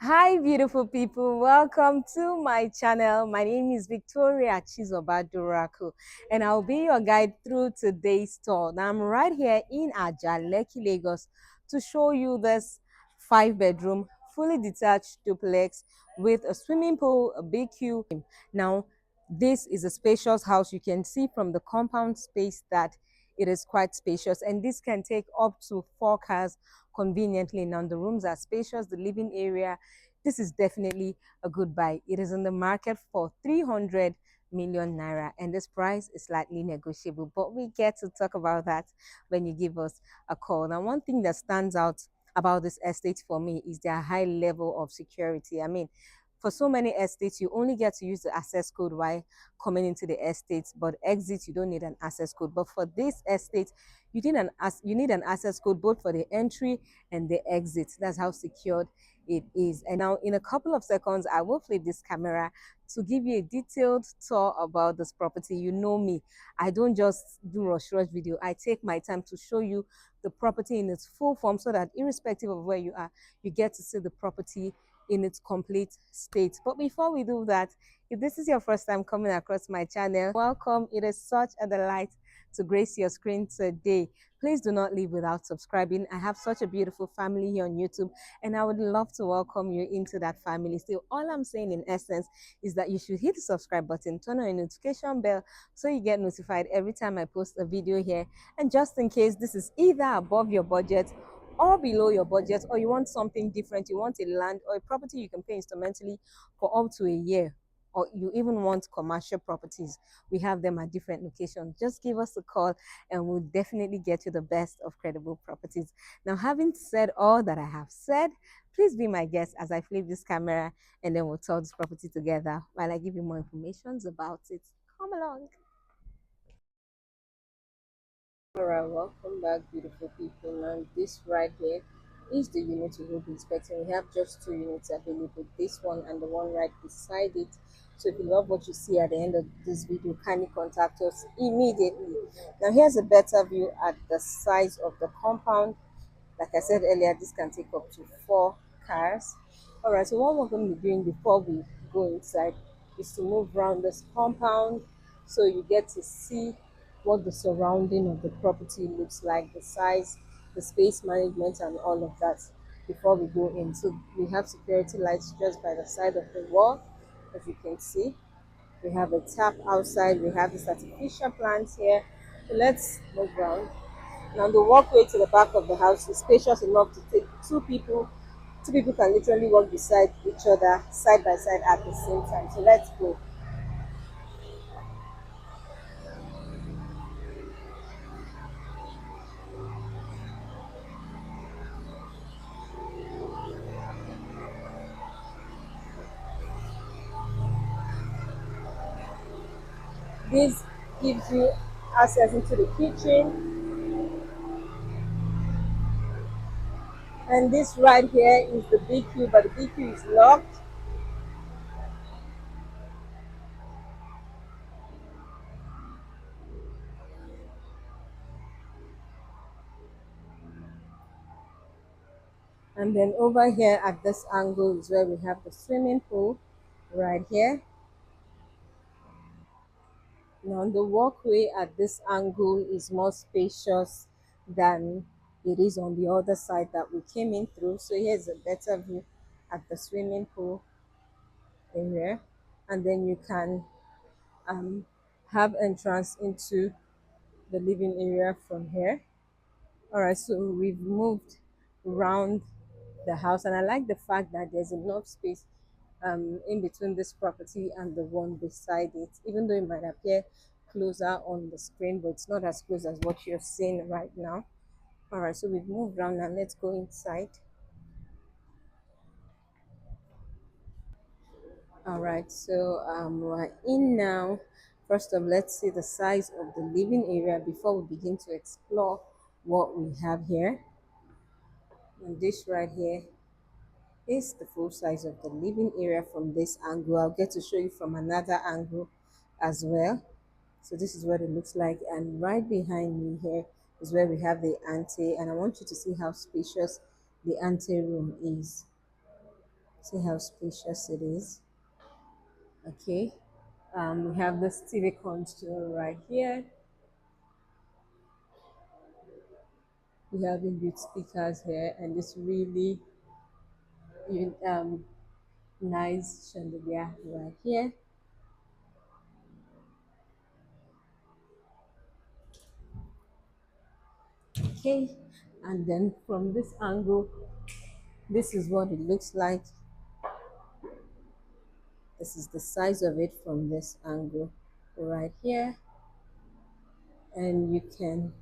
Hi, beautiful people. Welcome to my channel. My name is Victoria Chizobaduraku, and I'll be your guide through today's tour. Now, I'm right here in Ajah, Lekki, Lagos, to show you this five-bedroom, fully detached duplex with a swimming pool, a BQ. Now, this is a spacious house. You can see from the compound space that it is quite spacious, and this can take up to 4 cars conveniently. Now, the rooms are spacious, the living area, this is definitely a good buy. It is in the market for 300 million naira, and this price is slightly negotiable, but we get to talk about that when you give us a call. Now, one thing that stands out about this estate for me is their high level of security. I mean, for so many estates, you only get to use the access code while coming into the estate, but exit, you don't need an access code. But for this estate, you need an access code both for the entry and the exit. That's how secured it is. And now, in a couple of seconds, I will flip this camera to give you a detailed tour about this property. You know me, I don't just do rush video. I take my time to show you the property in its full form, so that irrespective of where you are, you get to see the property in its complete state. But before we do that, if this is your first time coming across my channel, welcome. It is such a delight to grace your screen today. Please do not leave without subscribing. I have such a beautiful family here on YouTube, and I would love to welcome you into that family. So all I'm saying in essence is that you should hit the subscribe button, turn on your notification bell so you get notified every time I post a video here. And just in case this is either above your budget or below your budget, or you want something different, you want a land or a property you can pay instrumentally for up to a year, or you even want commercial properties, we have them at different locations. Just give us a call and we'll definitely get you the best of credible properties. Now, having said all that I have said, please be my guest as I flip this camera, and then we'll tour this property together while I give you more information about it. Come along. All right, welcome back, beautiful people. Now, this right here is the unit we will be inspecting. We have just two units available, this one and the one right beside it. So if you love what you see at the end of this video, kindly contact us immediately. Now, here's a better view at the size of the compound. Like I said earlier, this can take up to 4 cars. All right, so what we're going to be doing before we go inside is to move around this compound so you get to see what the surrounding of the property looks like, the size, the space management, and all of that before we go in. So we have security lights just by the side of the wall, as you can see. We have a tap outside. We have this artificial plant here. So let's move around. Now the walkway to the back of the house is spacious enough to take two people. Two people can literally walk beside each other, side by side at the same time. So let's go. This gives you access into the kitchen, and this right here is the BQ, but the BQ is locked. And then over here at this angle is where we have the swimming pool right here. Now the walkway at this angle is more spacious than it is on the other side that we came in through. So here's a better view at the swimming pool area, and then you can um, have entrance into the living area from here. All right, so we've moved around the house, and I like the fact that there's enough space in between this property and the one beside it, even though it might appear closer on the screen, but it's not as close as what you're seeing right now. All right, so we've moved around, and let's go inside. All right, so we're in now. First of all, let's see the size of the living area before we begin to explore what we have here. And this right here is the full size of the living area from this angle. I'll get to show you from another angle as well. So this is what it looks like, and right behind me here is where we have the ante, and I want you to see how spacious the ante room is. See how spacious it is. Okay. We have this TV console right here. We have inbuilt speakers here, and this really um, nice chandelier right here. Okay, and then from this angle, this is what it looks like. This is the size of it from this angle right here, and you can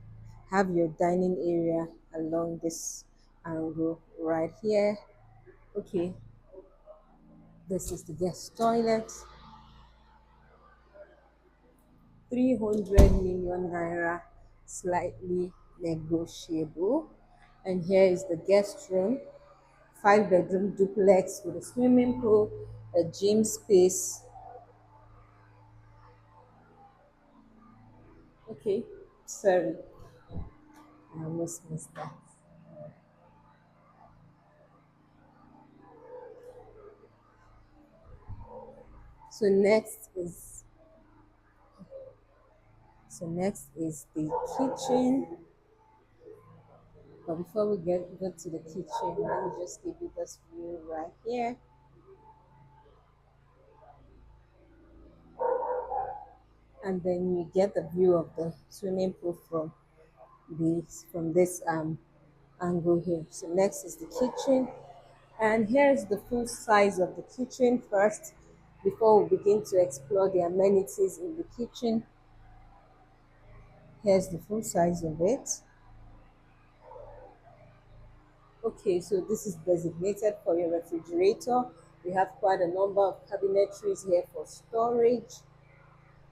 have your dining area along this angle right here. Okay, this is the guest toilet. 300 million naira, slightly negotiable. And here is the guest room, 5 bedroom duplex with a swimming pool, a gym space. Okay, sorry, I almost missed that. So next is the kitchen. But before we go to the kitchen, let me just give you this view right here. And then you get the view of the swimming pool from this angle here. So next is the kitchen, and here's the full size of the kitchen first before we begin to explore the amenities in the kitchen. Here's the full size of it. Okay, so this is designated for your refrigerator. We have quite a number of cabinetries here for storage,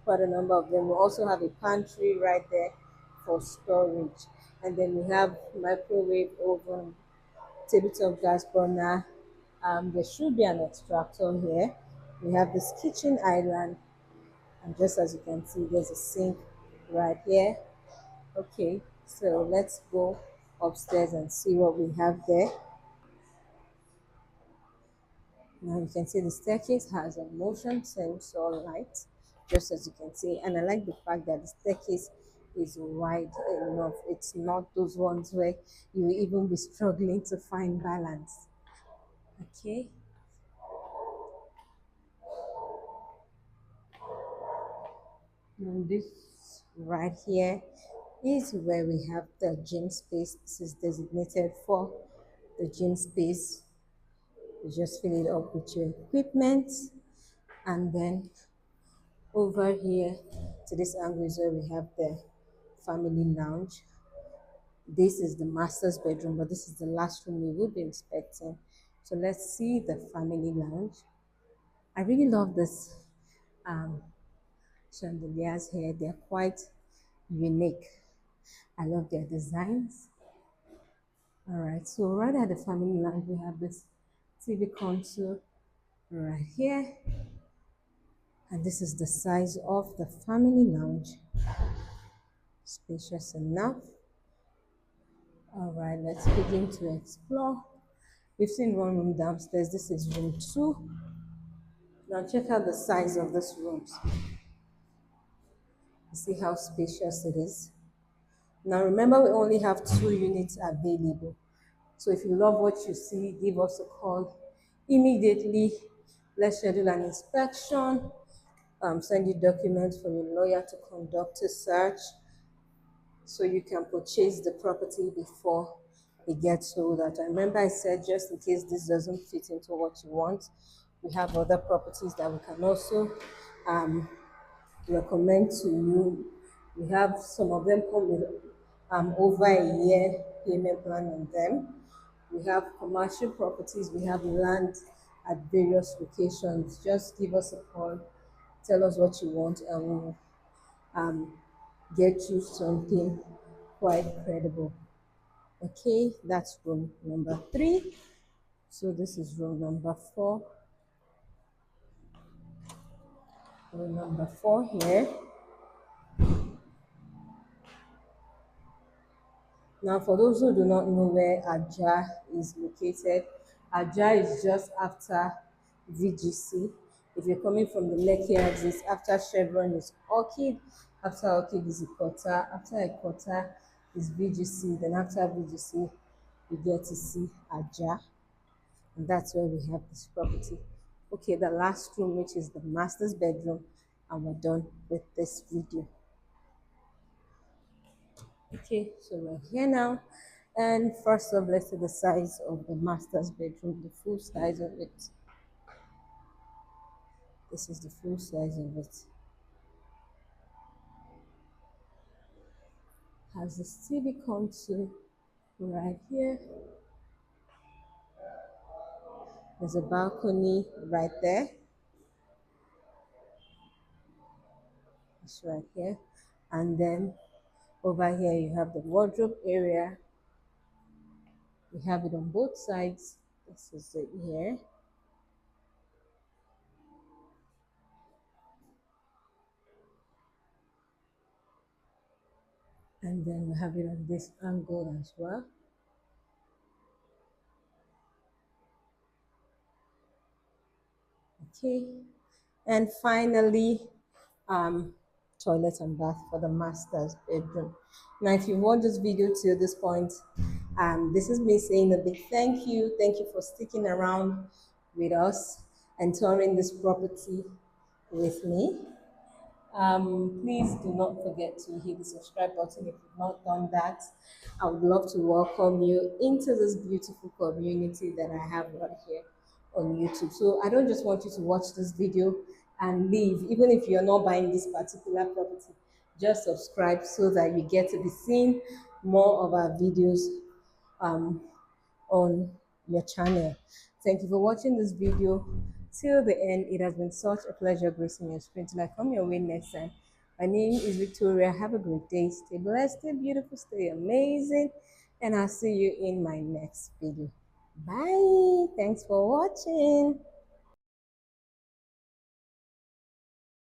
quite a number of them. We also have a pantry right there for storage. And then we have microwave oven, tabletop gas burner. There should be an extractor here. We have this kitchen island, and just as you can see, there's a sink right here. Okay, so let's go upstairs and see what we have there. Now you can see the staircase has a motion sensor light, just as you can see. And I like the fact that the staircase is wide enough. It's not those ones where you will even be struggling to find balance. Okay. Now this right here is where we have the gym space. This is designated for the gym space. You just fill it up with your equipment, and then over here to this angle is where we have the family lounge. This is the master's bedroom, but this is the last room we would be inspecting. So let's see the family lounge. I really love this um, chandeliers here. They're quite unique. I love their designs. All right, so right at the family lounge, we have this TV console right here. And this is the size of the family lounge. Spacious enough. All right, let's begin to explore. We've seen one room downstairs. This is room 2. Now check out the size of this room. You see how spacious it is. Now remember, we only have 2 units available. So if you love what you see, give us a call immediately. Let's schedule an inspection. Send you documents for your lawyer to conduct a search, so you can purchase the property before it gets sold out. I remember I said, just in case this doesn't fit into what you want, we have other properties that we can also um, recommend to you. We have some of them come with over a year payment plan on them. We have commercial properties, we have land at various locations. Just give us a call, tell us what you want, and we'll um, get you something quite credible. Okay, that's room number 3. So this is room number 4. Room number 4 here. Now, for those who do not know where Ajah is located, Ajah is just after VGC. If you're coming from the Lekki axis, after Chevron is Orchid, after Orchid is Ikota, after Ikota is VGC, then after VGC, you get to see Ajah, and that's where we have this property. Okay, the last room, which is the master's bedroom, and we're done with this video. Okay, so we're here now. And first off, let's see the size of the master's bedroom, the full size of it. This is the full size of it. Has the TV console right here. There's a balcony right there. It's right here. And then over here you have the wardrobe area. We have it on both sides. This is it here. And then we have it on this angle as well. Okay. And finally, um, toilet and bath for the master's bedroom. Now, if you watch this video till this point, this is me saying a big thank you. Thank you for sticking around with us and touring this property with me. Please do not forget to hit the subscribe button if you've not done that. I would love to welcome you into this beautiful community that I have right here on YouTube. So I don't just want you to watch this video and leave, even if you're not buying this particular property. Just subscribe so that you get to be seeing more of our videos um, on your channel. Thank you for watching this video till the end. It has been such a pleasure gracing your screen. Till I come your way next time. My name is Victoria. Have a great day. Stay blessed, stay beautiful, stay amazing. And I'll see you in my next video. Bye. Thanks for watching.